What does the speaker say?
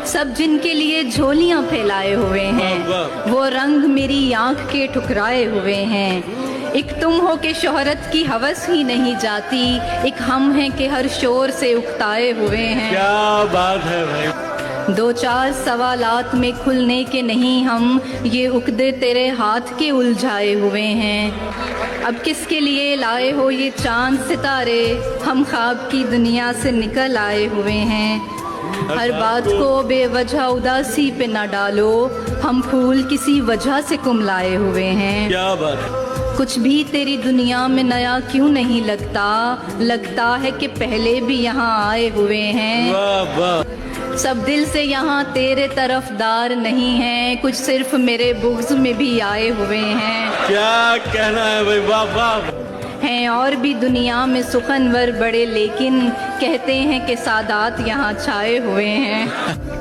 सब जिनके लिए झोलियां फैलाए हुए हैं, वो रंग मेरी आंख के ठुकराए हुए हैं। एक तुम हो के शोहरत की हवस ही नहीं जाती, एक हम हैं कि हर शोर से उकताए हुए हैं। क्या बात है भाई। दो चार सवालात में खुलने के नहीं हम, ये उकदे तेरे हाथ के उलझाए हुए हैं। अब किसके लिए लाए हो ये चांद सितारे, हम ख्वाब की दुनिया से निकल आए हुए हैं। हर बात को बेवजह उदासी पे न डालो, हम फूल किसी वजह से कुमलाए हुए हैं। क्या बात है। कुछ भी तेरी दुनिया में नया क्यों नहीं लगता, लगता है कि पहले भी यहाँ आए हुए हैं। वाह वाह। सब दिल से यहाँ तेरे तरफदार नहीं हैं, कुछ सिर्फ मेरे बुग़्ज़ में भी आए हुए हैं। क्या कहना है भाई, वाह वाह। हैं और भी दुनिया में सुखनवर बड़े, लेकिन कहते हैं कि सादात यहाँ छाए हुए हैं।